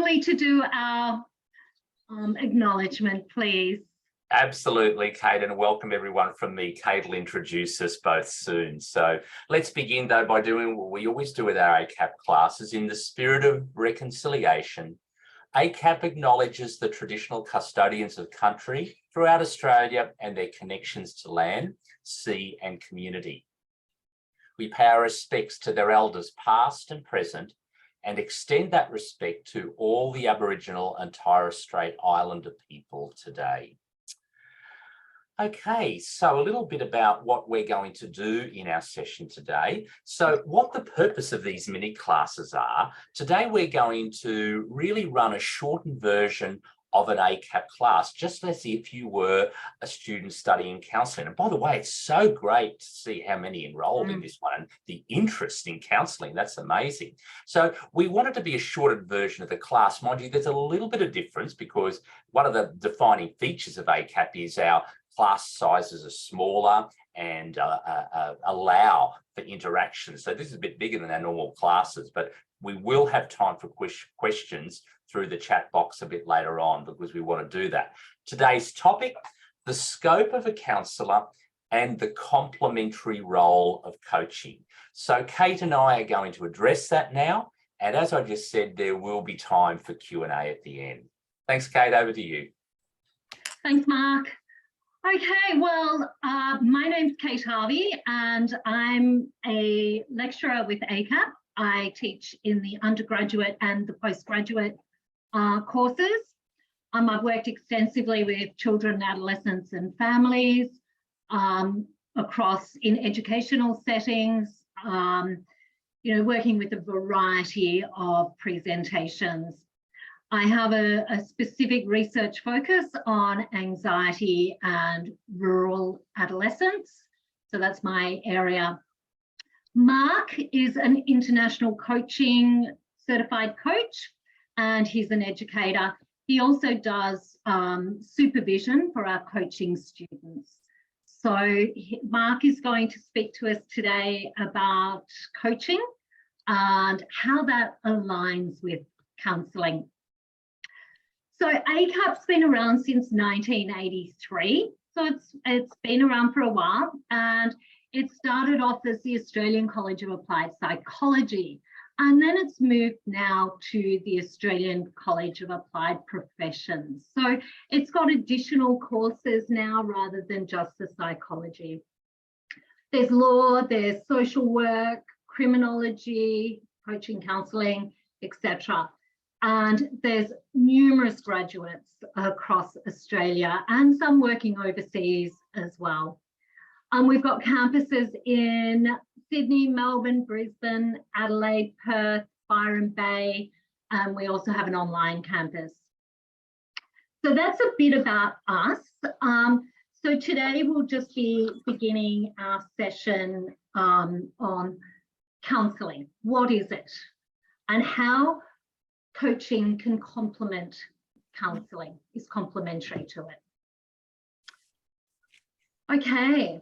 Harvey to do our acknowledgement, please. Absolutely, Kate, and welcome everyone from me. Kate will introduce us both soon. So let's begin, though, by doing what we always do with our ACAP classes. In the spirit of reconciliation, ACAP acknowledges the traditional custodians of country throughout Australia and their connections to land, sea and community. We pay our respects to their elders past and present and extend that respect to all the Aboriginal and Torres Strait Islander people today. Okay, so a little bit about what we're going to do in our session today. So what the purpose of these mini classes are, today we're going to really run a shortened version of an ACAP class, just as if you were a student studying counselling. And by the way, it's so great to see how many enrolled in this one and the interest in counselling. That's amazing. So we wanted to be a shortened version of the class. Mind you, there's a little bit of difference because one of the defining features of ACAP is our class sizes are smaller and allow for interaction. So this is a bit bigger than our normal classes, but we will have time for questions through the chat box a bit later on because we want to do that. Today's topic, the scope of a counsellor and the complementary role of coaching. So Kate and I are going to address that now. And as I just said, there will be time for Q&A at the end. Thanks, Kate, over to you. Thanks, Mark. Okay, well, my name's Kate Harvey and I'm a lecturer with ACAP. I teach in the undergraduate and the postgraduate courses. I've worked extensively with children, adolescents and families across in educational settings, working with a variety of presentations. I have a specific research focus on anxiety and rural adolescents. So that's my area. Mark is an international coaching certified coach and he's an educator. He also does supervision for our coaching students. So Mark is going to speak to us today about coaching and how that aligns with counselling. So ACAP's been around since 1983, so it's been around for a while, and it started off as the Australian College of Applied Psychology, and then it's moved now to the Australian College of Applied Professions. So it's got additional courses now rather than just the psychology. There's law, there's social work, criminology, coaching, counselling, etc. And there's numerous graduates across Australia and some working overseas as well. We've got campuses in Sydney, Melbourne, Brisbane, Adelaide, Perth, Byron Bay, and we also have an online campus. So that's a bit about us. So today we'll just be beginning our session on counselling. What is it and how coaching can complement counselling, is complementary to it. Okay,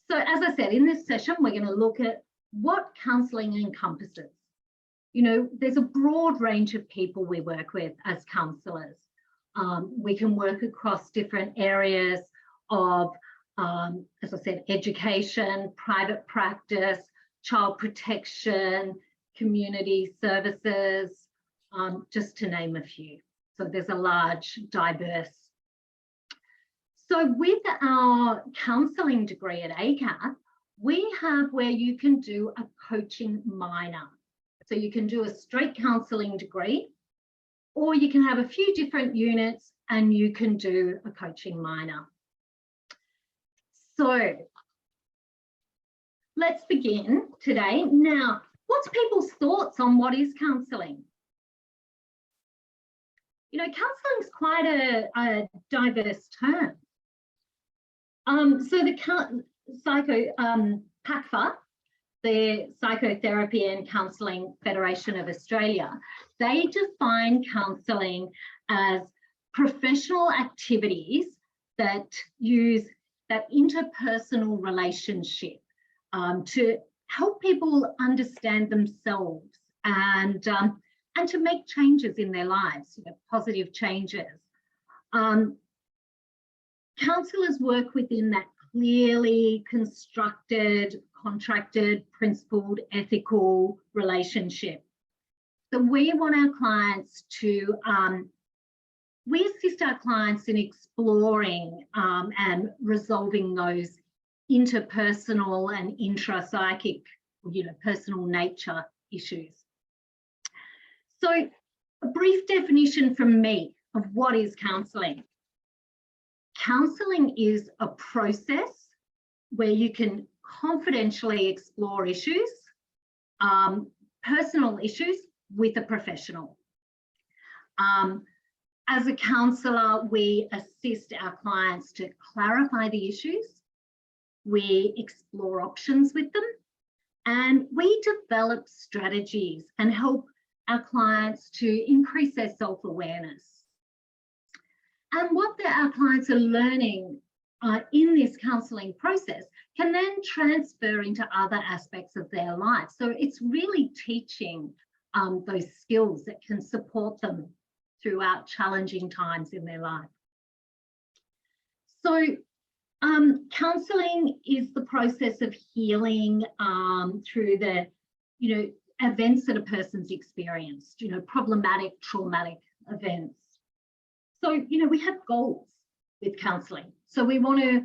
so as I said, in this session, we're going to look at what counselling encompasses. There's a broad range of people we work with as counsellors. We can work across different areas of, as I said, education, private practice, child protection, community services, just to name a few. So there's a large, diverse. So with our counselling degree at ACAP, we have where you can do a coaching minor. So you can do a straight counselling degree, or you can have a few different units and you can do a coaching minor. So let's begin today. Now, what's people's thoughts on what is counselling? Counselling is quite a diverse term. So the PACFA, the Psychotherapy and Counselling Federation of Australia, they define counselling as professional activities that use that interpersonal relationship to help people understand themselves and and to make changes in their lives, positive changes. Counsellors work within that clearly constructed, contracted, principled, ethical relationship. So we want our clients to, we assist our clients in exploring and resolving those interpersonal and intrapsychic, personal nature issues. So a brief definition from me of what is counselling. Counselling is a process where you can confidentially explore issues, personal issues with a professional. As a counsellor, we assist our clients to clarify the issues, we explore options with them, and we develop strategies and help our clients to increase their self-awareness. And what our clients are learning in this counselling process can then transfer into other aspects of their life. So it's really teaching those skills that can support them throughout challenging times in their life. So counselling is the process of healing through the, events that a person's experienced, problematic, traumatic events. So, we have goals with counselling. So we want to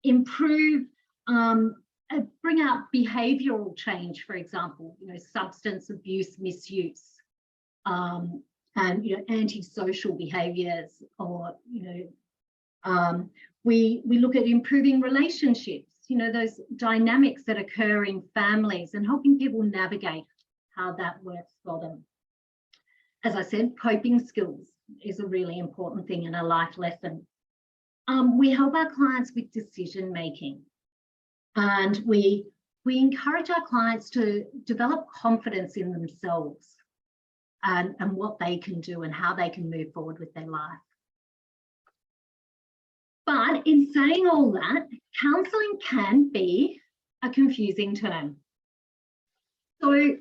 improve, bring out behavioural change, for example, substance abuse, misuse, and, antisocial behaviours, or, we look at improving relationships, those dynamics that occur in families and helping people navigate how that works for them. As I said, coping skills is a really important thing and a life lesson. We help our clients with decision making, and we encourage our clients to develop confidence in themselves and what they can do and how they can move forward with their life. But in saying all that, counselling can be a confusing term. So,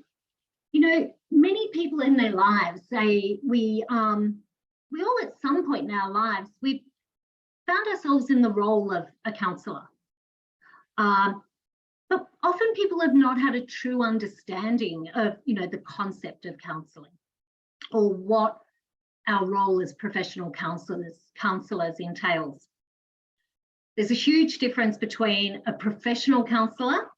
many people in their lives say we all at some point in our lives, we've found ourselves in the role of a counsellor. But often people have not had a true understanding of, the concept of counselling or what our role as professional counsellors entails. There's a huge difference between a professional counsellor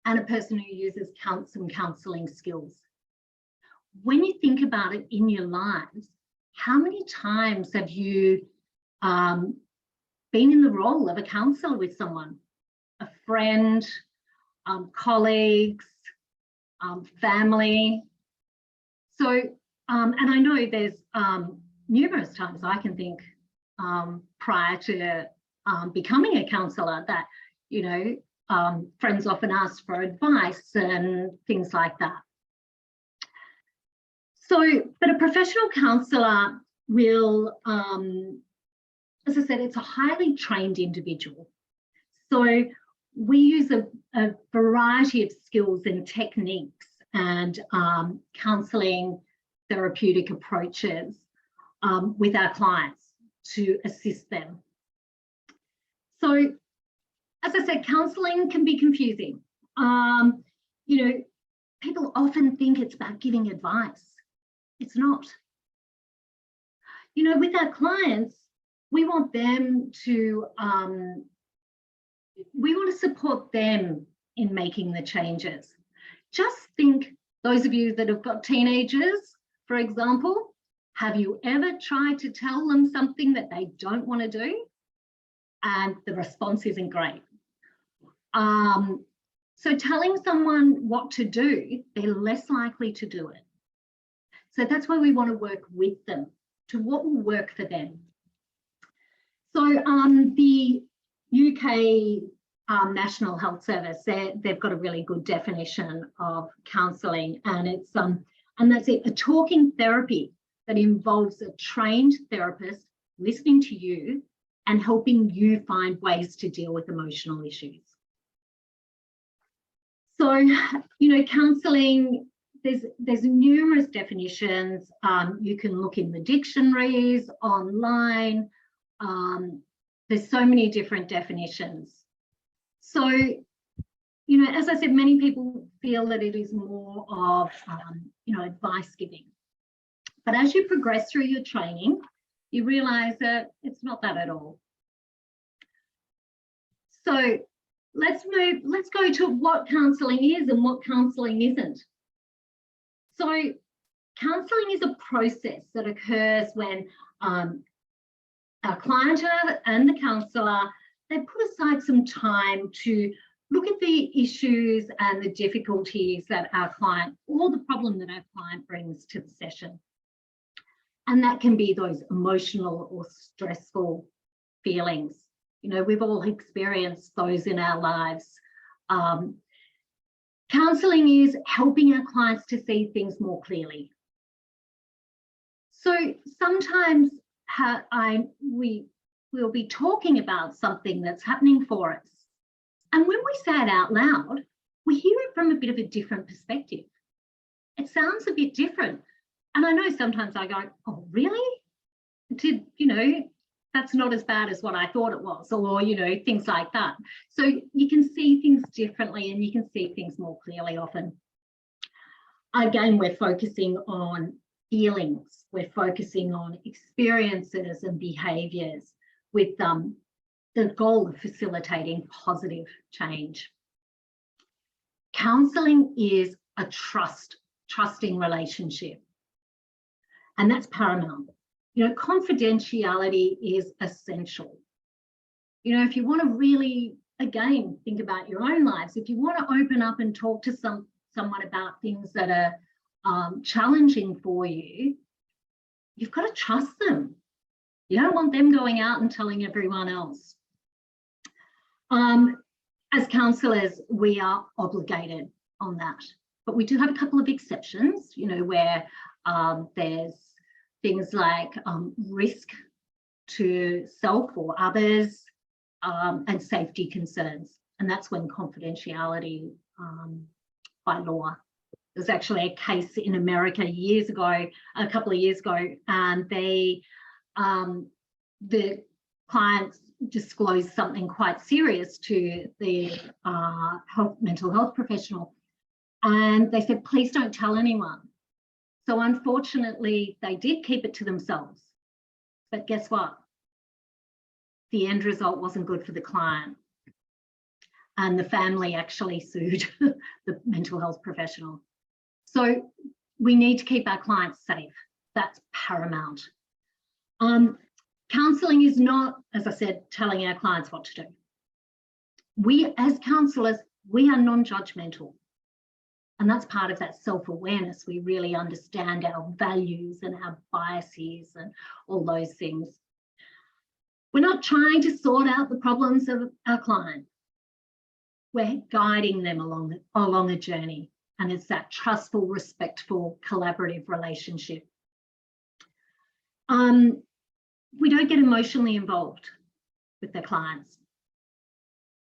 and a person who uses some counselling skills. When you think about it in your lives, how many times have you been in the role of a counsellor with someone, a friend, colleagues, family? So, and I know there's numerous times I can think prior to becoming a counsellor that, friends often ask for advice and things like that. So, but a professional counsellor will, as I said, it's a highly trained individual. So we use a variety of skills and techniques and counselling therapeutic approaches with our clients to assist them. So, as I said, counselling can be confusing. People often think it's about giving advice. It's not. With our clients, we want them to, we want to support them in making the changes. Just think, those of you that have got teenagers, for example, have you ever tried to tell them something that they don't want to do? And the response isn't great. So telling someone what to do, they're less likely to do it. So that's why we want to work with them to what will work for them. So the UK National Health Service, they've got a really good definition of counselling, and it's and that's it, a talking therapy that involves a trained therapist listening to you and helping you find ways to deal with emotional issues. So, counselling, there's numerous definitions. You can look in the dictionaries, online. There's so many different definitions. So, you know, as I said, many people feel that it is more of, you know, advice giving. But as you progress through your training, you realise that it's not that at all. So let's go to what counselling is and what counselling isn't. So counselling is a process that occurs when our client and the counsellor, they put aside some time to look at the issues and the difficulties that our client, or the problem that our client brings to the session. And that can be those emotional or stressful feelings. You know, we've all experienced those in our lives. Counselling is helping our clients to see things more clearly. So sometimes we'll be talking about something that's happening for us. And when we say it out loud, we hear it from a bit of a different perspective. It sounds a bit different. And I know sometimes I go, oh, really? You know, that's not as bad as what I thought it was, or, you know, things like that. So you can see things differently and you can see things more clearly often. Again, we're focusing on feelings. We're focusing on experiences and behaviours with the goal of facilitating positive change. Counselling is a trusting relationship, and that's paramount. You know, confidentiality is essential. You know, if you want to really, again, think about your own lives, if you want to open up and talk to someone about things that are challenging for you, you've got to trust them. You don't want them going out and telling everyone else. As counsellors, we are obligated on that, but we do have a couple of exceptions, you know, where there's things like risk to self or others, and safety concerns. And that's when confidentiality by law. There's actually a case in America a couple of years ago, and the clients disclosed something quite serious to the mental health professional. And they said, please don't tell anyone. So unfortunately, they did keep it to themselves. But guess what? The end result wasn't good for the client. And the family actually sued the mental health professional. So we need to keep our clients safe. That's paramount. Counselling is not, as I said, telling our clients what to do. We, as counsellors, we are non-judgmental. And that's part of that self-awareness. We really understand our values and our biases and all those things. We're not trying to sort out the problems of our client. We're guiding them along a journey. And it's that trustful, respectful, collaborative relationship. We don't get emotionally involved with the clients.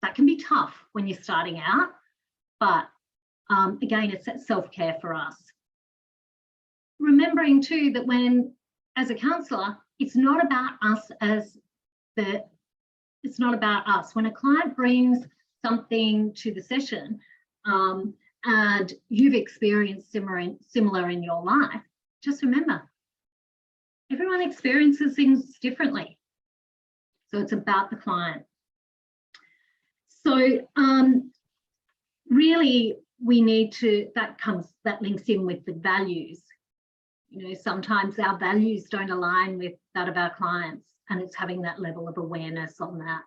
That can be tough when you're starting out, but again, it's that self-care for us. Remembering too that as a counsellor, it's not about us it's not about us. When a client brings something to the session and you've experienced similar in your life, just remember, everyone experiences things differently. So it's about the client. So really we need to, that links in with the values. You know, sometimes our values don't align with that of our clients, and it's having that level of awareness on that.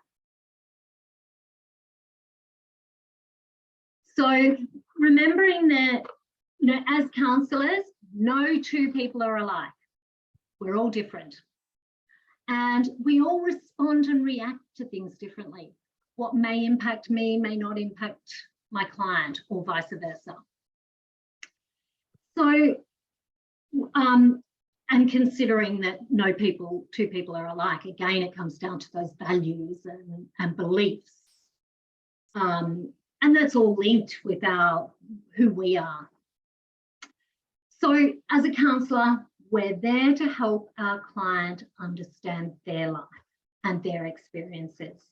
So remembering that, you know, as counsellors, no two people are alike. We're all different. And we all respond and react to things differently. What may impact me may not impact my client, or vice versa. So, and considering that two people are alike, again, it comes down to those values and beliefs. And that's all linked with who we are. So as a counsellor, we're there to help our client understand their life and their experiences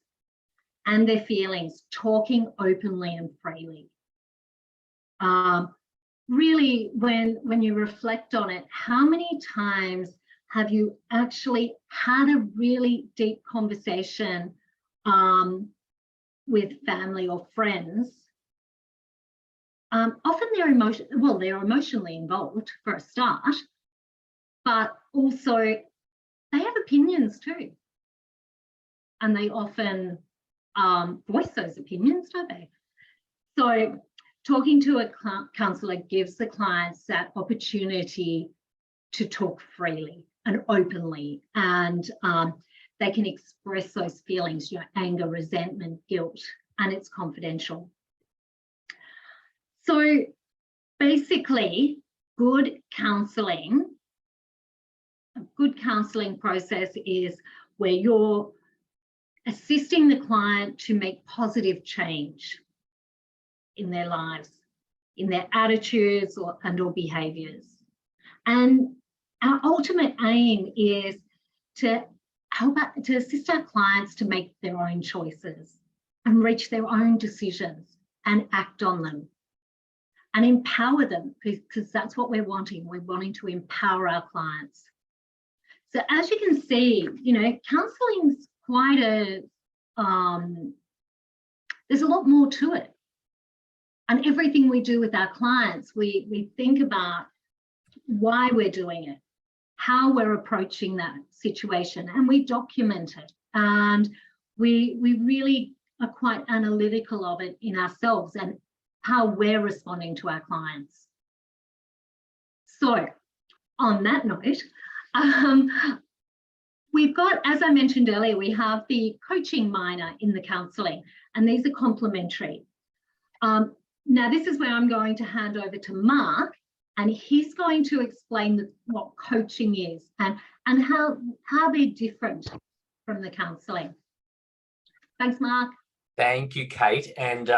and their feelings, talking openly and freely. Really, when you reflect on it, how many times have you actually had a really deep conversation with family or friends? Often they're emotionally involved for a start, but also they have opinions too. And they often voice those opinions, don't they? So talking to a counsellor gives the clients that opportunity to talk freely and openly, and they can express those feelings, anger, resentment, guilt, and it's confidential. So basically, a good counselling process is where you're assisting the client to make positive change in their lives, in their attitudes or behaviours. And our ultimate aim is to assist our clients to make their own choices and reach their own decisions and act on them and empower them, because that's what we're wanting. We're wanting to empower our clients. So as you can see, counselling's quite there's a lot more to it. And everything we do with our clients, we think about why we're doing it, how we're approaching that situation, and we document it. And we really are quite analytical of it in ourselves and how we're responding to our clients. So on that note, we've got, as I mentioned earlier, we have the coaching minor in the counselling, and these are complementary. Now, this is where I'm going to hand over to Mark, and he's going to explain what coaching is and how they're different from the counselling. Thanks, Mark. Thank you, Kate. And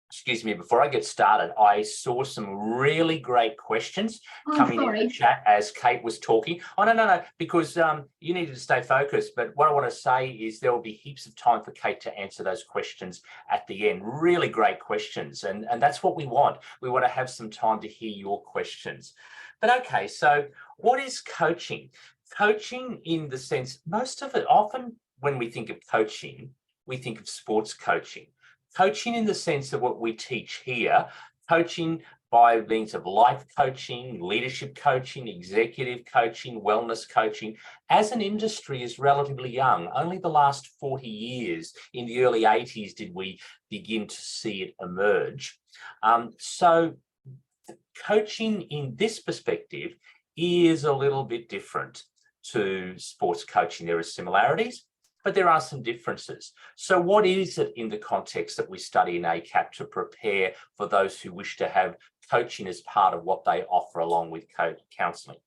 excuse me, before I get started, I saw some really great questions coming in the chat as Kate was talking. Oh, no, because you needed to stay focused. But what I want to say is there will be heaps of time for Kate to answer those questions at the end. Really great questions. And that's what we want. We want to have some time to hear your questions. But okay, so what is coaching? Coaching in the sense, most of it, often when we think of coaching, we think of sports coaching. Coaching in the sense of what we teach here, coaching by means of life coaching, leadership coaching, executive coaching, wellness coaching, as an industry is relatively young. Only the last 40 years, in the early 80s, did we begin to see it emerge. So coaching in this perspective is a little bit different to sports coaching. There are similarities, but there are some differences. So what is it in the context that we study in ACAP to prepare for those who wish to have coaching as part of what they offer along with counselling?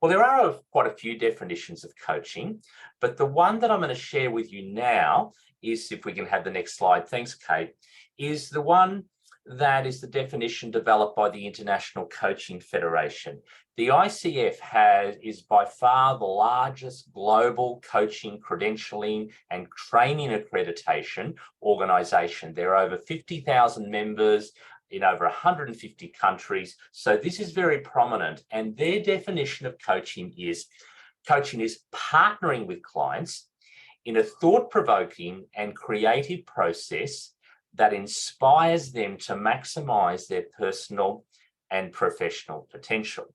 Well, there are quite a few definitions of coaching, but the one that I'm going to share with you now is, if we can have the next slide, thanks, Kate, is the one that is the definition developed by the International Coaching Federation. The ICF is by far the largest global coaching, credentialing and training accreditation organisation. There are over 50,000 members in over 150 countries. So this is very prominent. And their definition of coaching is partnering with clients in a thought-provoking and creative process that inspires them to maximise their personal and professional potential.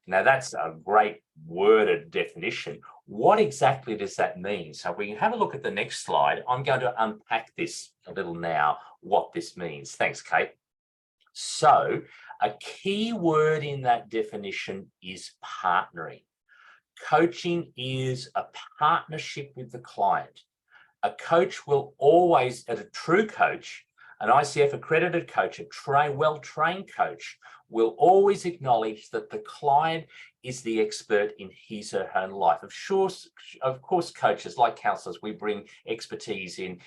Now, that's a great worded definition. What exactly does that mean? So we can have a look at the next slide. I'm going to unpack this a little now, what this means. Thanks, Kate. So a key word in that definition is partnering. Coaching is a partnership with the client. A coach will always, as a true coach, an ICF accredited coach, a well-trained coach, will always acknowledge that the client is the expert in his or her life. Of course, coaches, like counsellors, we bring expertise in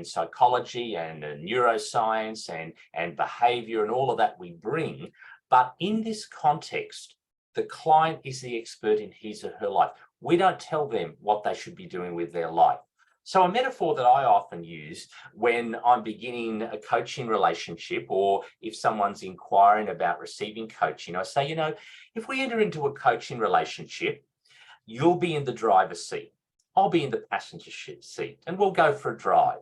psychology and neuroscience and behaviour and all of that we bring. But in this context, the client is the expert in his or her life. We don't tell them what they should be doing with their life. So a metaphor that I often use when I'm beginning a coaching relationship, or if someone's inquiring about receiving coaching, I say, if we enter into a coaching relationship, you'll be in the driver's seat, I'll be in the passenger seat, and we'll go for a drive.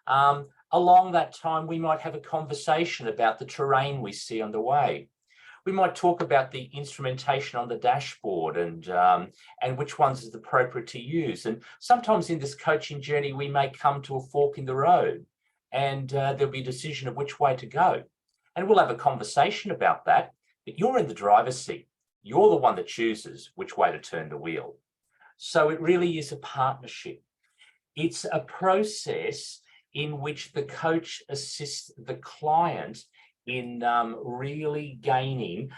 Along that time, we might have a conversation about the terrain we see on the way. We might talk about the instrumentation on the dashboard and which ones is appropriate to use. And sometimes in this coaching journey, we may come to a fork in the road, and there'll be a decision of which way to go. And we'll have a conversation about that, but you're in the driver's seat. You're the one that chooses which way to turn the wheel. So it really is a partnership. It's a process in which the coach assists the client in really gaining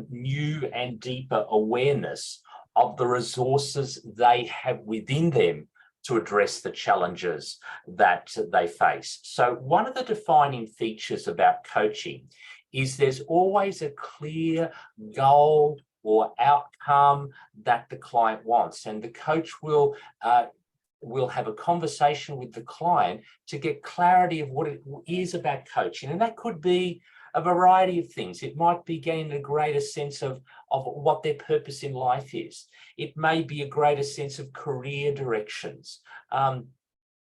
new and deeper awareness of the resources they have within them to address the challenges that they face. So one of the defining features about coaching is there's always a clear goal or outcome that the client wants, and the coach will have a conversation with the client to get clarity of what it is about coaching. And that could be a variety of things. It might be gaining a greater sense of what their purpose in life is. It may be a greater sense of career directions.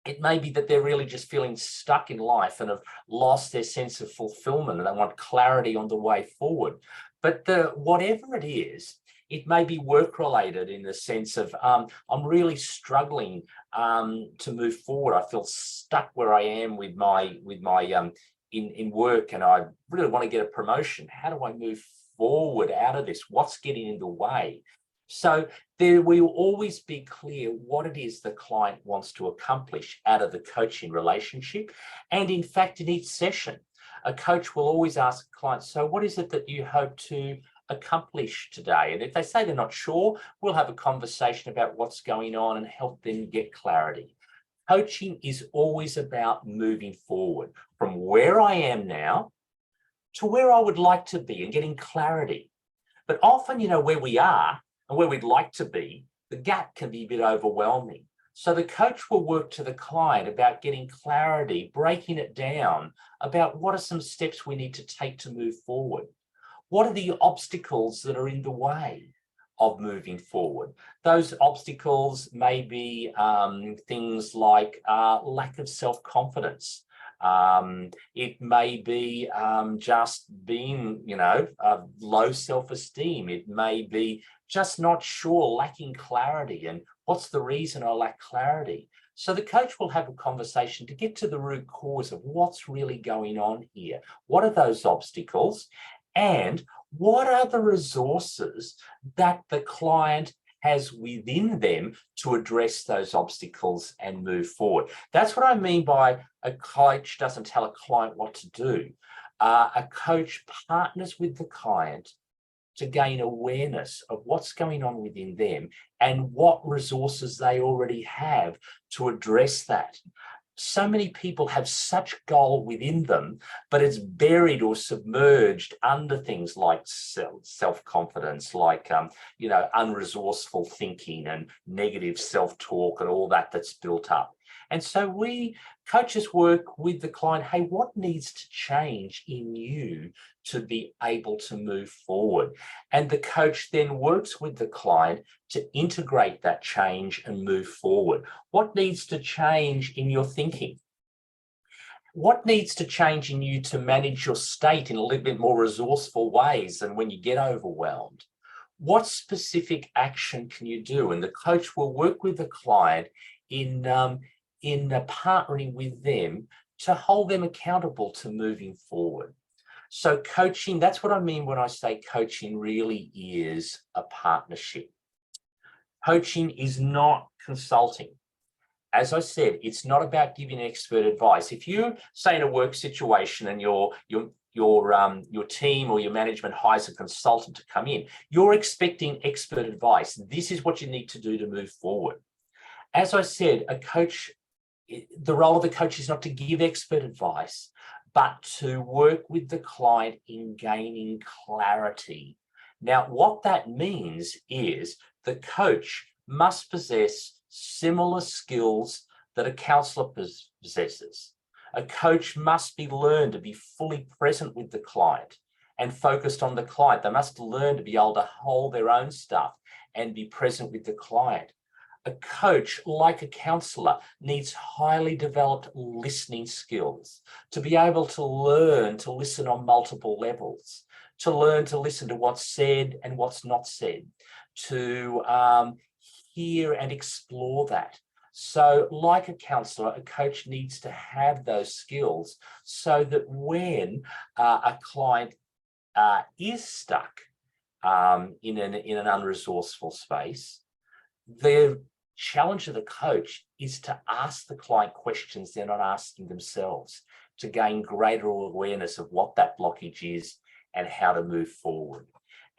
It may be that they're really just feeling stuck in life and have lost their sense of fulfillment and they want clarity on the way forward. But whatever it is, it may be work-related in the sense of I'm really struggling to move forward. I feel stuck where I am with my in work, and I really want to get a promotion. How do I move forward out of this? What's getting in the way? So there will always be clear what it is the client wants to accomplish out of the coaching relationship. And in fact, in each session, a coach will always ask clients, so what is it that you hope to accomplish today? And if they say they're not sure, we'll have a conversation about what's going on and help them get clarity. Coaching is always about moving forward from where I am now to where I would like to be and getting clarity. But often, where we are and where we'd like to be, the gap can be a bit overwhelming. So the coach will work to the client about getting clarity, breaking it down about what are some steps we need to take to move forward. What are the obstacles that are in the way of moving forward? Those obstacles may be things like lack of self-confidence. It may be just being, low self-esteem. It may be just not sure, lacking clarity. And what's the reason I lack clarity? So the coach will have a conversation to get to the root cause of what's really going on here. What are those obstacles? And what are the resources that the client has within them to address those obstacles and move forward? That's what I mean by a coach doesn't tell a client what to do. A coach partners with the client to gain awareness of what's going on within them and what resources they already have to address that. So many people have such goal within them, but it's buried or submerged under things like self-confidence, like, unresourceful thinking and negative self-talk and all that's built up. And so we coaches work with the client, hey, what needs to change in you to be able to move forward? And the coach then works with the client to integrate that change and move forward. What needs to change in your thinking? What needs to change in you to manage your state in a little bit more resourceful ways than when you get overwhelmed? What specific action can you do? And the coach will work with the client in partnering with them to hold them accountable to moving forward. So coaching, that's what I mean when I say coaching really is a partnership. Coaching is not consulting. As I said, it's not about giving expert advice. If you say in a work situation and your team or your management hires a consultant to come in, you're expecting expert advice. This is what you need to do to move forward. As I said, the role of the coach is not to give expert advice, but to work with the client in gaining clarity. Now, what that means is the coach must possess similar skills that a counsellor possesses. A coach must be learned to be fully present with the client and focused on the client. They must learn to be able to hold their own stuff and be present with the client. A coach, like a counsellor, needs highly developed listening skills to be able to learn to listen on multiple levels, to learn to listen to what's said and what's not said, to hear and explore that. So like a counsellor, a coach needs to have those skills so that when a client is stuck in an unresourceful space, the challenge of the coach is to ask the client questions they're not asking themselves, to gain greater awareness of what that blockage is and how to move forward.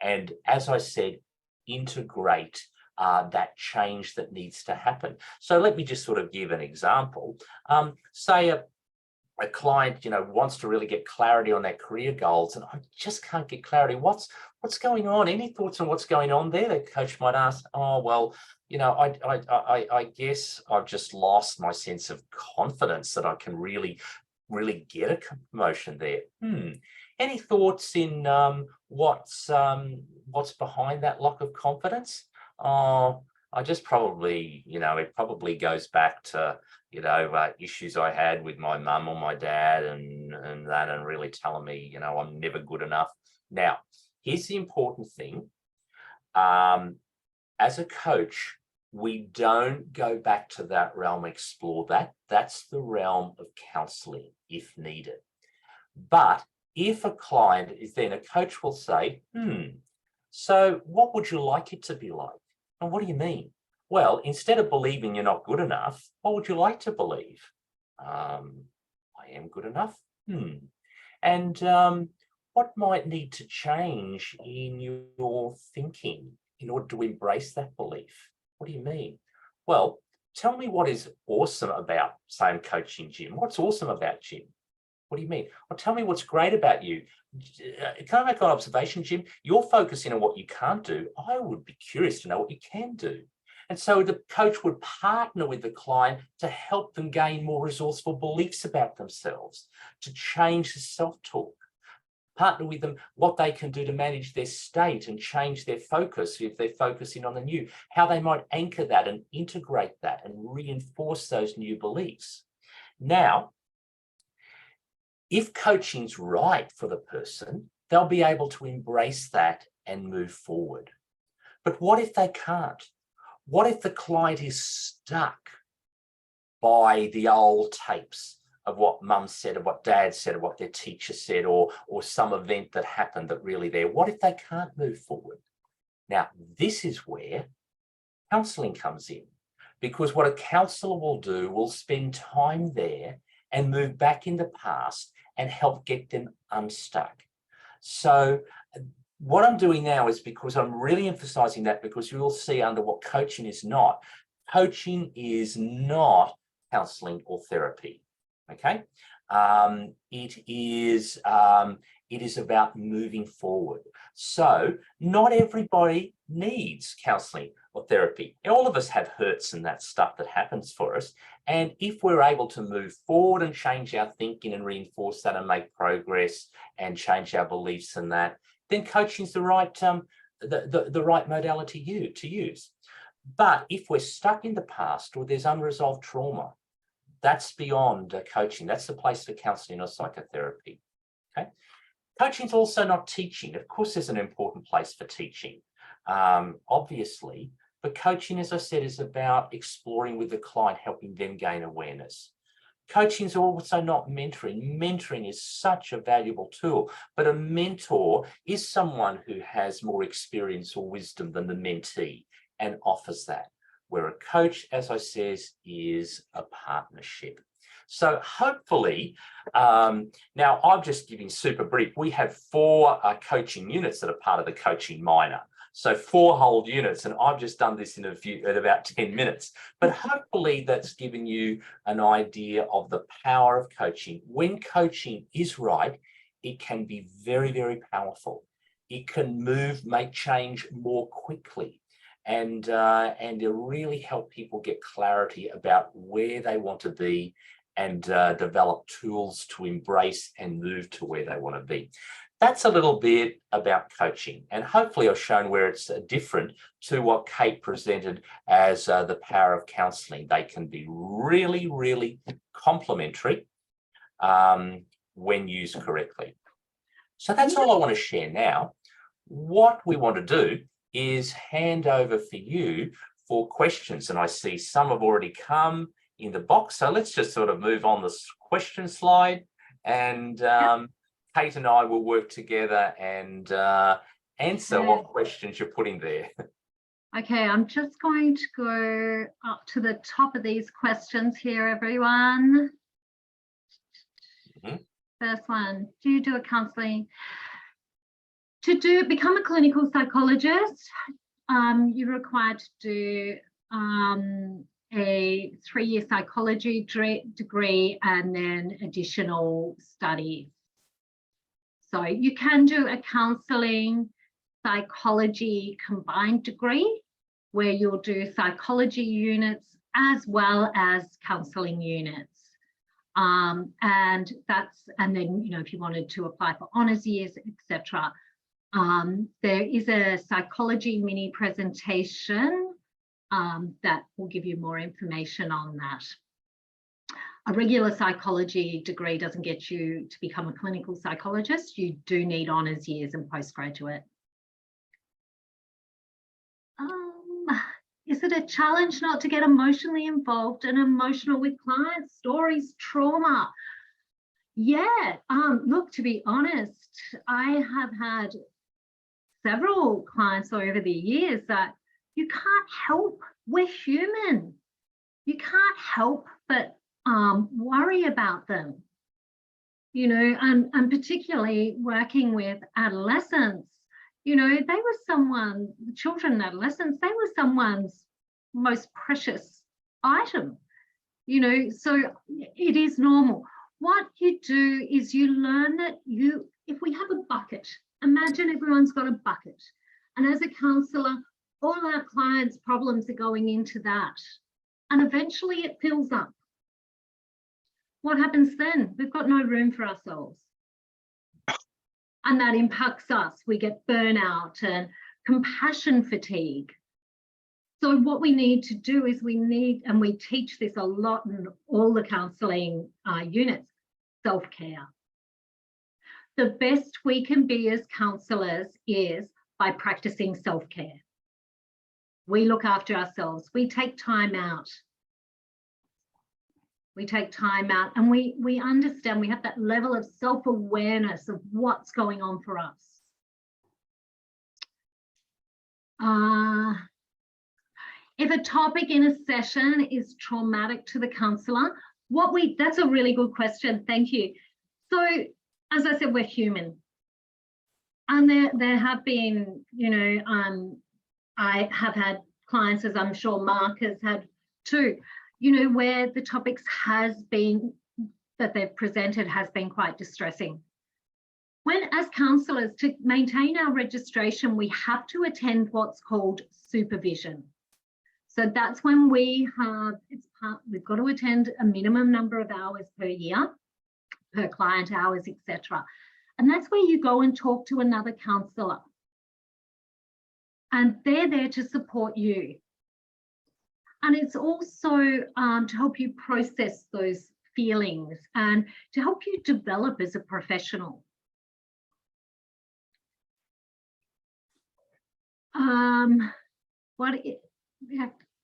And as I said, integrate that change that needs to happen. So let me just sort of give an example. Say a client, wants to really get clarity on their career goals, and I just can't get clarity. What's going on? Any thoughts on what's going on there? The coach might ask, oh, well, I guess I've just lost my sense of confidence that I can really get a promotion there. Any thoughts in what's behind that lack of confidence? Oh, I just probably, it probably goes back to, issues I had with my mum or my dad and really telling me, I'm never good enough. Now, here's the important thing. As a coach, we don't go back to that realm, explore that. That's the realm of counselling if needed. But if a client is then, a coach will say, so what would you like it to be like? And what do you mean? Well, instead of believing you're not good enough, what would you like to believe? I am good enough. And what might need to change in your thinking in order to embrace that belief? What do you mean? Well, tell me what is awesome about, say, I'm coaching Jim. What's awesome about Jim? What do you mean? Well, tell me what's great about you. Can I make an observation, Jim? You're focusing on what you can't do. I would be curious to know what you can do. And so the coach would partner with the client to help them gain more resourceful beliefs about themselves, to change the self-talk, partner with them what they can do to manage their state and change their focus if they're focusing on the new, how they might anchor that and integrate that and reinforce those new beliefs. Now, if coaching's right for the person, they'll be able to embrace that and move forward. But what if they can't? What if the client is stuck by the old tapes of what mum said, or what dad said, or what their teacher said, or some event that happened that really there? What if they can't move forward? Now, this is where counselling comes in, because what a counsellor will do will spend time there and move back in the past and help get them unstuck. So what I'm doing now is because I'm really emphasising that, because you will see under what coaching is not. Coaching is not counselling or therapy, okay? It is about moving forward. So not everybody needs counselling or therapy. All of us have hurts and that stuff that happens for us. And if we're able to move forward and change our thinking and reinforce that and make progress and change our beliefs and that, then coaching is the right modality to use. But if we're stuck in the past or there's unresolved trauma, that's beyond coaching. That's the place for counselling or psychotherapy. Okay. Coaching is also not teaching. Of course, there's an important place for teaching, obviously. But coaching, as I said, is about exploring with the client, helping them gain awareness. Coaching is also not mentoring. Mentoring is such a valuable tool, but a mentor is someone who has more experience or wisdom than the mentee and offers that, where a coach, as I says, is a partnership. So hopefully, now I'm just giving super brief. We have 4 coaching units that are part of the coaching minor. So 4 whole units, and I've just done this in about 10 minutes. But hopefully that's given you an idea of the power of coaching. When coaching is right, it can be very, very powerful. It can make change more quickly, and to really help people get clarity about where they want to be, and develop tools to embrace and move to where they want to be. That's a little bit about coaching, and hopefully I've shown where it's different to what Kate presented as the power of counselling. They can be really, really complementary when used correctly. So that's all I want to share now. What we want to do is hand over for you for questions, and I see some have already come in the box. So let's just sort of move on this question slide, and Kate and I will work together and answer what questions you're putting there. Okay, I'm just going to go up to the top of these questions here, everyone. First one, do you do a counselling? To become a clinical psychologist, you're required to do a 3-year psychology degree and then additional studies. So you can do a counselling psychology combined degree where you'll do psychology units as well as counselling units. And then, you know, if you wanted to apply for honours years, etc. There is a psychology mini presentation that will give you more information on that. A regular psychology degree doesn't get you to become a clinical psychologist. You do need honours years and postgraduate. Is it a challenge not to get emotionally involved and emotional with clients' stories, trauma? Yeah, look, to be honest, I have had several clients over the years that you can't help. We're human. You can't help but worry about them, you know, and particularly working with adolescents, you know, they were children and adolescents, they were someone's most precious item, you know, so it is normal. What you do is you learn that if we have a bucket, imagine everyone's got a bucket, and as a counsellor, all our clients' problems are going into that, and eventually it fills up. What happens then? We've got no room for ourselves. And that impacts us. We get burnout and compassion fatigue. So what we need to do is and we teach this a lot in all the counselling units, self-care. The best we can be as counsellors is by practicing self-care. We look after ourselves. We take time out. And we understand, we have that level of self-awareness of what's going on for us. If a topic in a session is traumatic to the counsellor, that's a really good question, thank you. So, as I said, we're human. And there have been, you know, I have had clients, as I'm sure Mark has had too, you know, where the topics that they've presented has been quite distressing. When, as counsellors, to maintain our registration, we have to attend what's called supervision. So that's when we've got to attend a minimum number of hours per year, per client hours, etc. And that's where you go and talk to another counsellor. And they're there to support you. And it's also to help you process those feelings and to help you develop as a professional.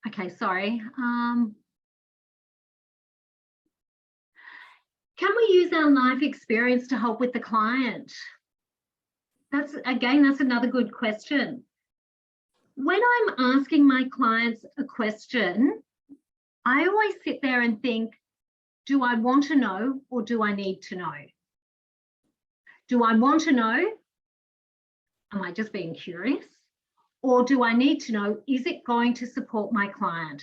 Okay, sorry. Can we use our life experience to help with the client? That's another good question. When I'm asking my clients a question, I always sit there and think, do I want to know or do I need to know? Do I want to know? Am I just being curious? Or do I need to know, is it going to support my client?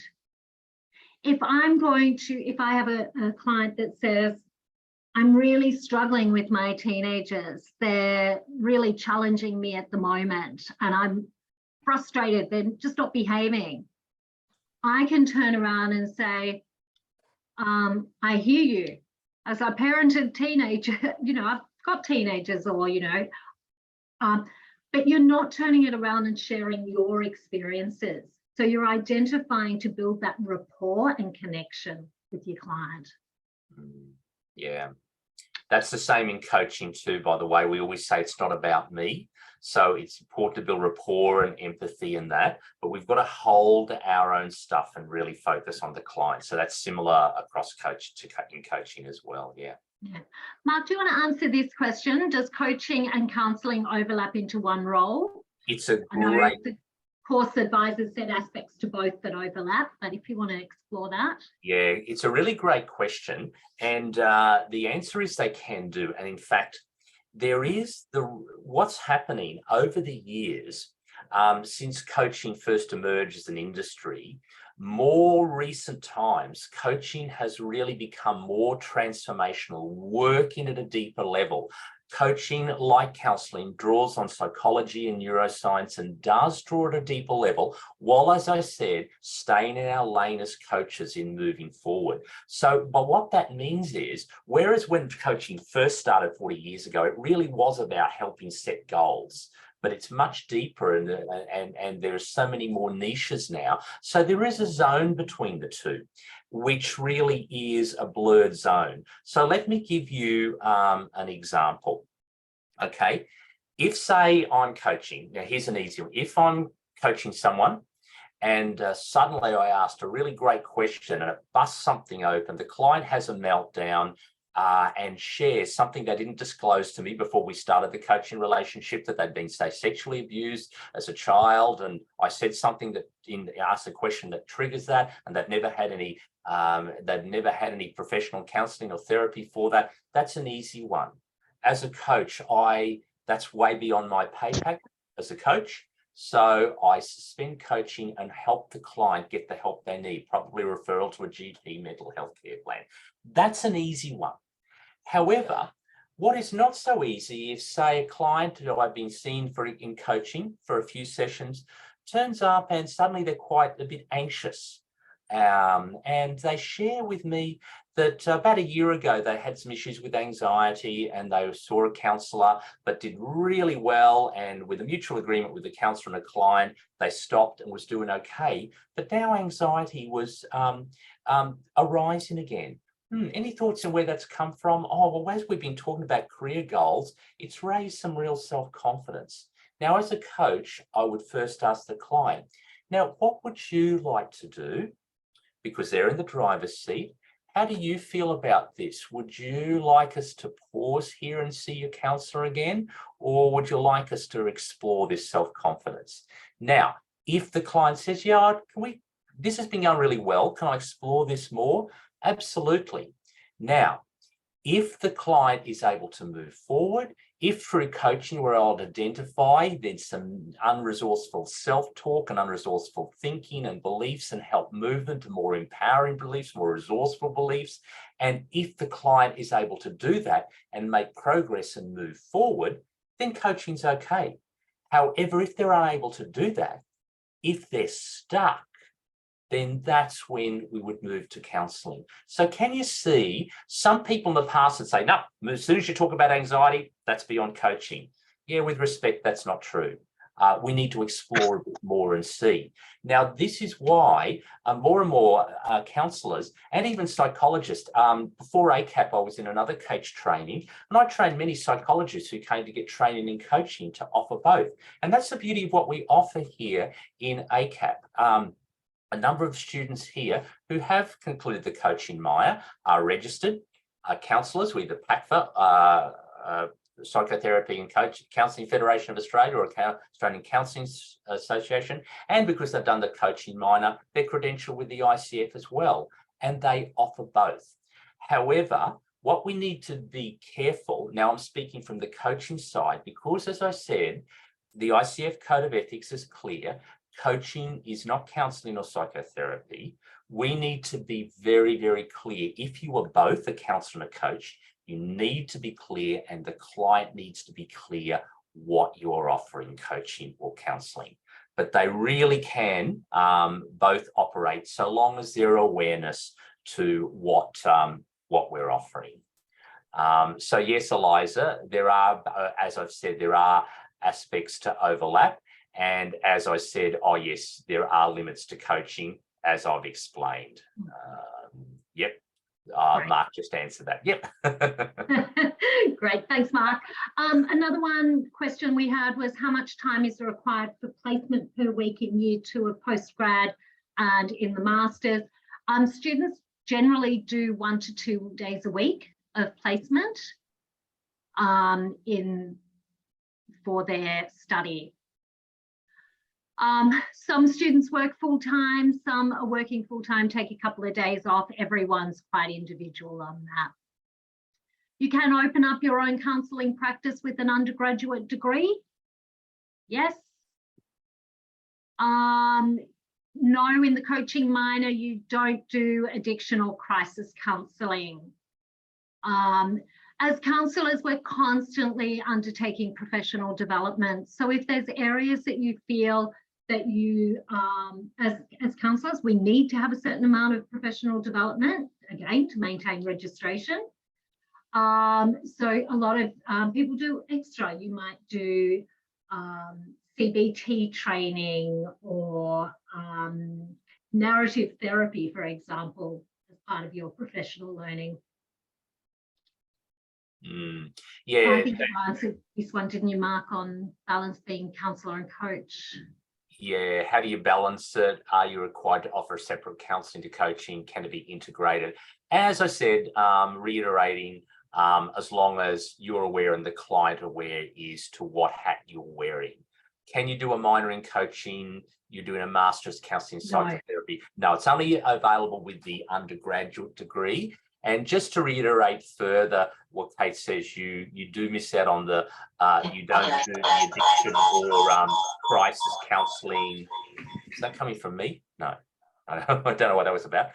If I have a client that says, I'm really struggling with my teenagers, they're really challenging me at the moment, and I'm frustrated, they're just not behaving, I can turn around and say, I hear you. As a parented teenager, I've got teenagers, or, but you're not turning it around and sharing your experiences. So you're identifying to build that rapport and connection with your client. Yeah, that's the same in coaching too, by the way. We always say it's not about me. So it's important to build rapport and empathy in that, but we've got to hold our own stuff and really focus on the client. So that's similar across in coaching as well. Yeah. Mark, do you want to answer this question? Does coaching and counselling overlap into one role? It's a great... The course advisors said aspects to both that overlap, but if you want to explore that. Yeah, it's a really great question. And the answer is they can do. And in fact, there is what's happening over the years since coaching first emerged as an industry. More recent times, coaching has really become more transformational, working at a deeper level. Coaching, like counselling, draws on psychology and neuroscience and does draw at a deeper level, while, as I said, staying in our lane as coaches in moving forward. So, but what that means is, whereas when coaching first started 40 years ago, it really was about helping set goals, but it's much deeper, and there are so many more niches now. So there is a zone between the two, which really is a blurred zone. So let me give you an example. Okay, if say I'm coaching, now here's an easy one. If I'm coaching someone and suddenly I asked a really great question and it busts something open, the client has a meltdown, and shares something they didn't disclose to me before we started the coaching relationship, that they'd been, say, sexually abused as a child, and I said something that asked a question that triggers that, and they've never had any professional counselling or therapy for that. That's an easy one. As a coach, that's way beyond my pay packet as a coach. So I suspend coaching and help the client get the help they need, probably referral to a GP mental health care plan. That's an easy one. However, what is not so easy is, say, a client that I've been seeing in coaching for a few sessions turns up and suddenly they're quite a bit anxious. And they share with me that about a year ago, they had some issues with anxiety and they saw a counsellor, but did really well. And with a mutual agreement with the counsellor and the client, they stopped and was doing okay. But now anxiety was arising again. Any thoughts on where that's come from? Oh, well, as we've been talking about career goals, it's raised some real self-confidence. Now, as a coach, I would first ask the client, now, what would you like to do? Because they're in the driver's seat. How do you feel about this? Would you like us to pause here and see your counsellor again? Or would you like us to explore this self-confidence? Now, if the client says, yeah, this has been going really well, can I explore this more? Absolutely. Now, if the client is able to move forward, if through coaching we're able to identify there's some unresourceful self-talk and unresourceful thinking and beliefs, and help move them to more empowering beliefs, more resourceful beliefs, and if the client is able to do that and make progress and move forward, then coaching's okay. However, if they're unable to do that, if they're stuck, then that's when we would move to counselling. So can you see, some people in the past would say, no, as soon as you talk about anxiety, that's beyond coaching. Yeah, with respect, that's not true. We need to explore a bit more and see. Now, this is why more and more counsellors and even psychologists, before ACAP, I was in another coach training, and I trained many psychologists who came to get training in coaching to offer both. And that's the beauty of what we offer here in ACAP. A number of students here who have concluded the coaching Maya are registered counsellors with the PACFA, Psychotherapy and Counselling Federation of Australia, or Australian Counselling Association, and because they've done the coaching minor, they're credentialed with the ICF as well, and they offer both. However, what we need to be careful, now I'm speaking from the coaching side, because as I said, the ICF Code of Ethics is clear. Coaching is not counselling or psychotherapy. We need to be very, very clear. If you are both a counsellor and a coach, you need to be clear, and the client needs to be clear what you're offering, coaching or counselling. But they really can both operate so long as there are awareness to what we're offering. So yes, Eliza, there are, as I've said, there are aspects to overlap. And as I said, oh yes, there are limits to coaching, as I've explained. Yep. Mark just answered that. Yep. Great, thanks, Mark. Another question we had was, how much time is required for placement per week in year 2 of postgrad and in the masters? Students generally do 1 to 2 days a week of placement for their study. Some students work full-time, some are working full-time, take a couple of days off. Everyone's quite individual on that. You can open up your own counselling practice with an undergraduate degree. Yes. No, in the coaching minor, you don't do addiction or crisis counselling. As counsellors, we're constantly undertaking professional development. So if there's areas that you feel that you, as counsellors, we need to have a certain amount of professional development, again, to maintain registration. So a lot of people do extra. You might do CBT training or narrative therapy, for example, as part of your professional learning. Yeah, I think you answered this one, didn't you, Mark, on balance being counsellor and coach? Yeah, how do you balance it? Are you required to offer separate counselling to coaching? Can it be integrated? As I said, reiterating, as long as you're aware and the client aware is to what hat you're wearing. Can you do a minor in coaching? You're doing a master's counselling psychotherapy? No, it's only available with the undergraduate degree. And just to reiterate further what Kate says, you do miss out on the, you don't do the addiction or crisis counselling. Is that coming from me? No, I don't know what that was about.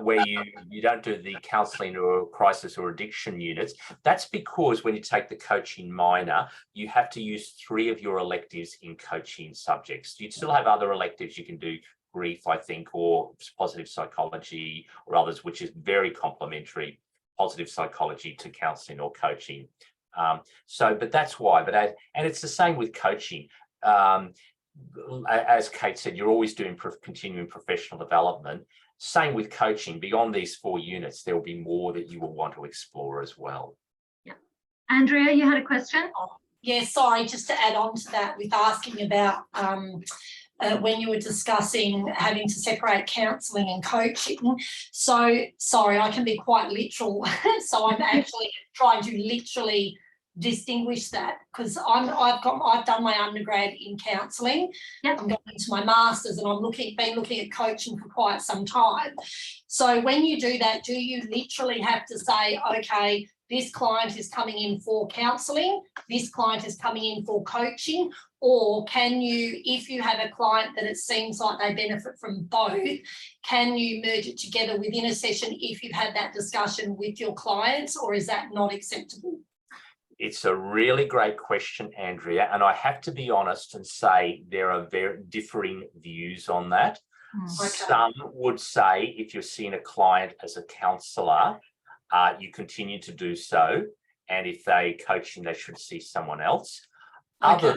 Where you don't do the counselling or crisis or addiction units. That's because when you take the coaching minor, you have to use 3 of your electives in coaching subjects. You still have other electives you can do, grief, I think, or positive psychology or others, which is very complementary, positive psychology to counselling or coaching. But that's why. And it's the same with coaching. As Kate said, you're always doing continuing professional development. Same with coaching. Beyond these 4 units, there will be more that you will want to explore as well. Yeah. Andrea, you had a question? Yeah, sorry, just to add on to that with asking about when you were discussing having to separate counselling and coaching. So, sorry, I can be quite literal. So I'm actually trying to literally distinguish that, because I've done my undergrad in counselling. Yep. I'm going into my masters, and I've been looking at coaching for quite some time. So when you do that, do you literally have to say, okay, this client is coming in for counselling, this client is coming in for coaching? Or can you, if you have a client that it seems like they benefit from both, can you merge it together within a session if you've had that discussion with your clients, or is that not acceptable? It's a really great question, Andrea, and I have to be honest and say there are very differing views on that. Okay. Some would say if you're seeing a client as a counsellor, you continue to do so, and if they're coaching, they should see someone else. Okay.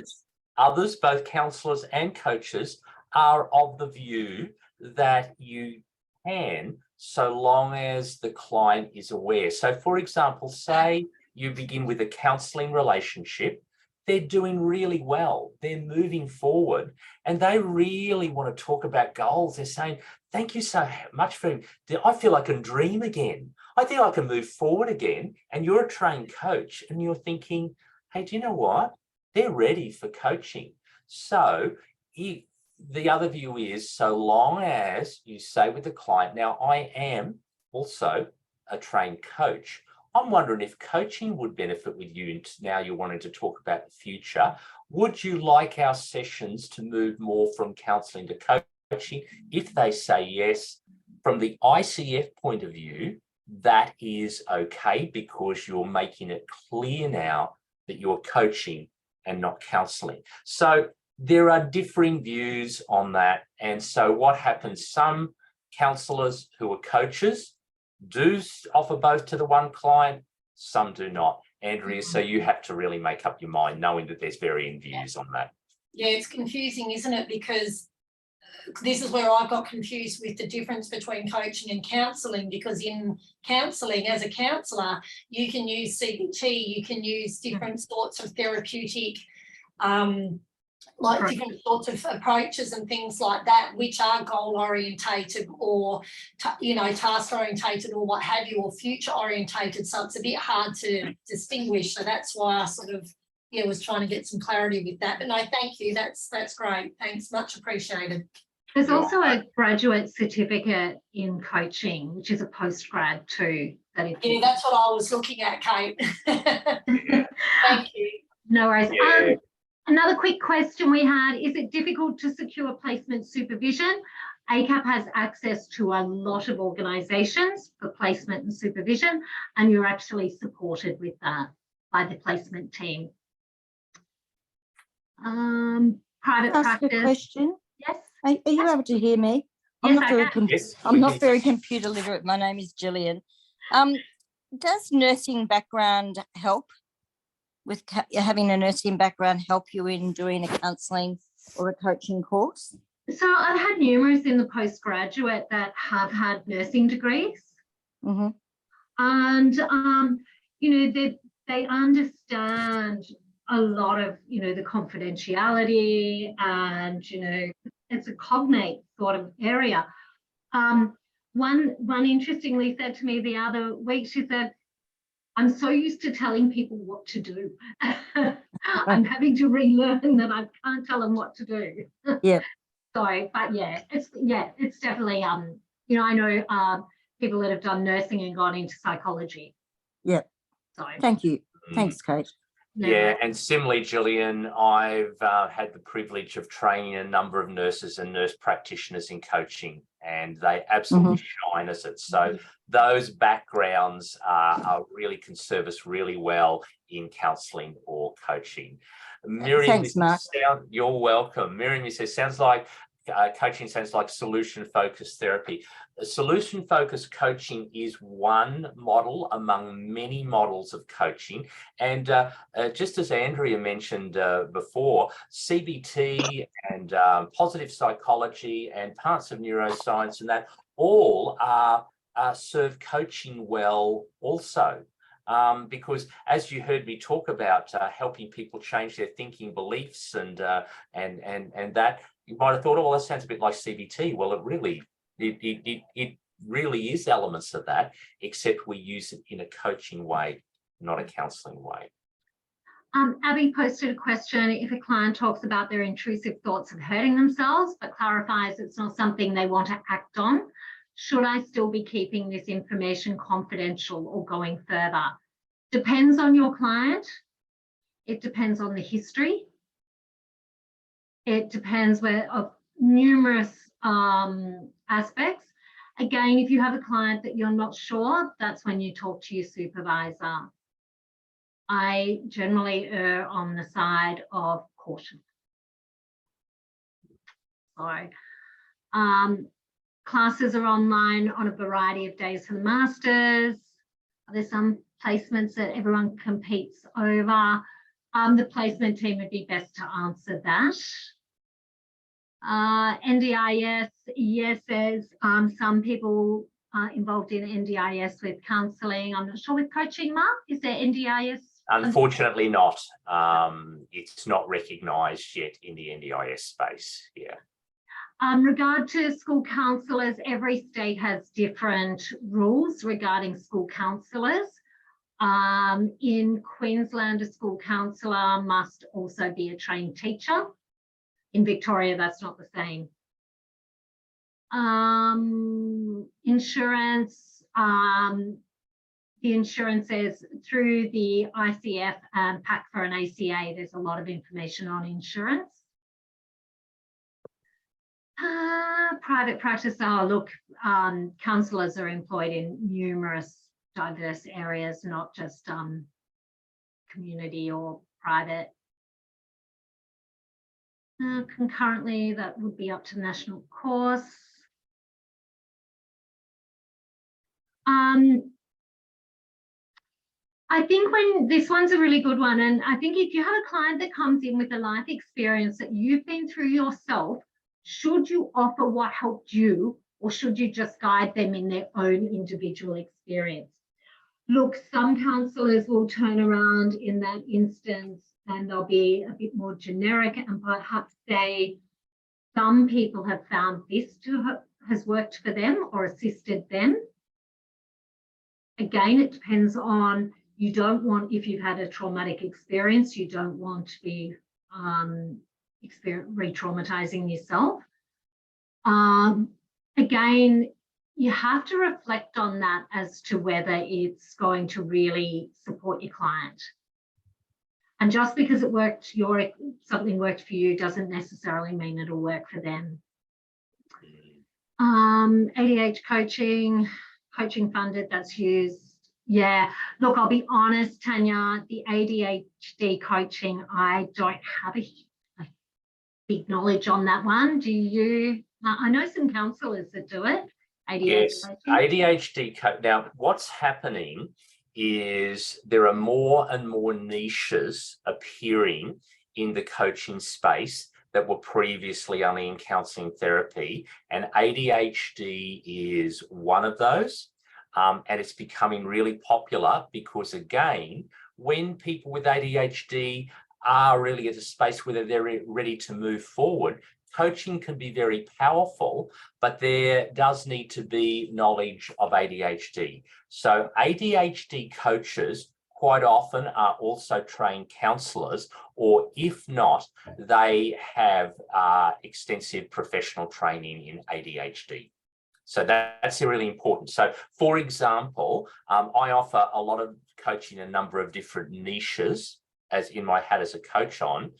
Others, both counsellors and coaches, are of the view that you can, so long as the client is aware. So, for example, say you begin with a counselling relationship, they're doing really well, they're moving forward, and they really want to talk about goals. They're saying, thank you so much for, I feel I can dream again. I think I can move forward again. And you're a trained coach and you're thinking, hey, do you know what? They're ready for coaching. So the other view is, so long as you say with the client, now I am also a trained coach, I'm wondering if coaching would benefit with you, and now you're wanting to talk about the future. Would you like our sessions to move more from counselling to coaching? If they say yes, from the ICF point of view, that is okay, because you're making it clear now that you're coaching and not counselling. So there are differing views on that. And so what happens, some counsellors who are coaches do offer both to the one client, some do not. Andrea, so you have to really make up your mind, knowing that there's varying views on that. Yeah, it's confusing, isn't it? Because this is where I got confused with the difference between coaching and counselling, because in counselling, as a counsellor, you can use CBT, you can use different sorts of therapeutic, like different sorts of approaches and things like that, which are goal orientated or, task orientated or what have you, or future orientated. So it's a bit hard to distinguish. So that's why I sort of, was trying to get some clarity with that. But no, thank you. That's great. Thanks, much appreciated. There's also a graduate certificate in coaching, which is a postgrad too. Yeah, that's what I was looking at, Kate. Thank you. No worries. Yeah. Another quick question we had, is it difficult to secure placement supervision? ACAP has access to a lot of organisations for placement and supervision, and you're actually supported with that by the placement team. Private Ask practice. a question. Yes. Are you able to hear me? Yes, I'm not very computer literate. My name is Gillian. Does nursing background help with having a nursing background, help you in doing a counselling or a coaching course? So I've had numerous in the postgraduate that have had nursing degrees. Mm-hmm. And, they understand a lot of, the confidentiality and, it's a cognate sort of area. One interestingly said to me the other week, she said, I'm so used to telling people what to do. I'm having to relearn that I can't tell them what to do. Yeah. So, but it's definitely, I know people that have done nursing and gone into psychology. Yeah. So thank you. Thanks, Kate. Yeah, and similarly, Gillian, I've had the privilege of training a number of nurses and nurse practitioners in coaching, and they absolutely shine as it. So those backgrounds really can serve us really well in counselling or coaching. Miriam, thanks, Mark. You're welcome. Miriam, you say, sounds like coaching sounds like solution-focused therapy. Solution-focused coaching is one model among many models of coaching. And just as Andrea mentioned before, CBT and positive psychology and parts of neuroscience and that all serve coaching well also. Because as you heard me talk about helping people change their thinking beliefs and that, you might have thought, oh, well, that sounds a bit like CBT. Well, it really is elements of that, except we use it in a coaching way, not a counselling way. Abby posted a question, if a client talks about their intrusive thoughts of hurting themselves, but clarifies it's not something they want to act on, should I still be keeping this information confidential or going further? Depends on your client. It depends on the history. It depends of numerous aspects. Again, if you have a client that you're not sure, that's when you talk to your supervisor. I generally err on the side of caution. So, classes are online on a variety of days for the masters. There's some placements that everyone competes over. The placement team would be best to answer that. NDIS, yes, there's some people involved in NDIS with counselling. I'm not sure with coaching, Mark, is there NDIS? Unfortunately not. It's not recognised yet in the NDIS space, yeah. Regard to school counsellors, every state has different rules regarding school counsellors. In Queensland, a school counsellor must also be a trained teacher. In Victoria, that's not the same. Insurance, the insurances through the ICF and PAC for an ACA. There's a lot of information on insurance. Private practice. Oh, look, counsellors are employed in numerous diverse areas, not just community or private. Concurrently, that would be up to national course. I think when this one's a really good one, and I think if you have a client that comes in with a life experience that you've been through yourself, should you offer what helped you, or should you just guide them in their own individual experience? Look, some counsellors will turn around in that instance and they'll be a bit more generic and perhaps say, some people have found this has worked for them or assisted them. Again, it depends on, you don't want, if you've had a traumatic experience, you don't want to be re-traumatizing yourself. Again, you have to reflect on that as to whether it's going to really support your client. And just because it worked, something worked for you doesn't necessarily mean it'll work for them. ADH coaching funded, that's used. Yeah, look, I'll be honest, Tanya, the ADHD coaching, I don't have a big knowledge on that one. Do you? I know some counsellors that do it. ADHD yes, coaching. ADHD. Now, what's happening is there are more and more niches appearing in the coaching space that were previously only in counselling therapy, and ADHD is one of those. And it's becoming really popular because, again, when people with ADHD are really at a space where they're ready to move forward, coaching can be very powerful, but there does need to be knowledge of ADHD. So ADHD coaches quite often are also trained counsellors, or if not, they have extensive professional training in ADHD. So that's really important. So, for example, I offer a lot of coaching in a number of different niches as in my hat as a coach on,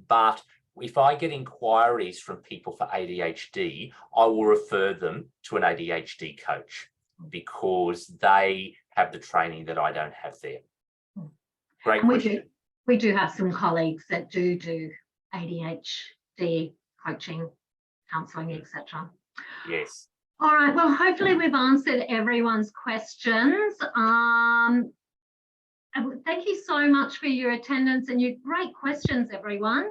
but if I get inquiries from people for ADHD, I will refer them to an ADHD coach because they have the training that I don't have there. Great question. We do have some colleagues that do ADHD coaching, counselling, etc. Yes. All right, well, hopefully we've answered everyone's questions. Thank you so much for your attendance and your great questions, everyone.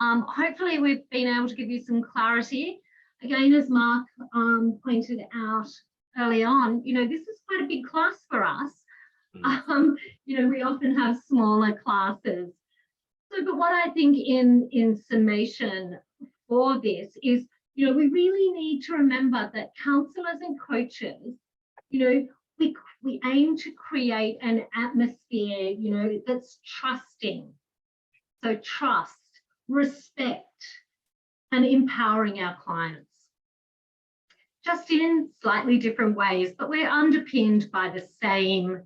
Hopefully we've been able to give you some clarity. Again, as Mark pointed out early on, this is quite a big class for us. We often have smaller classes. So, but what I think in summation for this is, we really need to remember that counsellors and coaches, we aim to create an atmosphere, that's trusting. So trust, respect, and empowering our clients. Just in slightly different ways, but we're underpinned by the same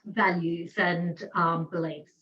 values and beliefs.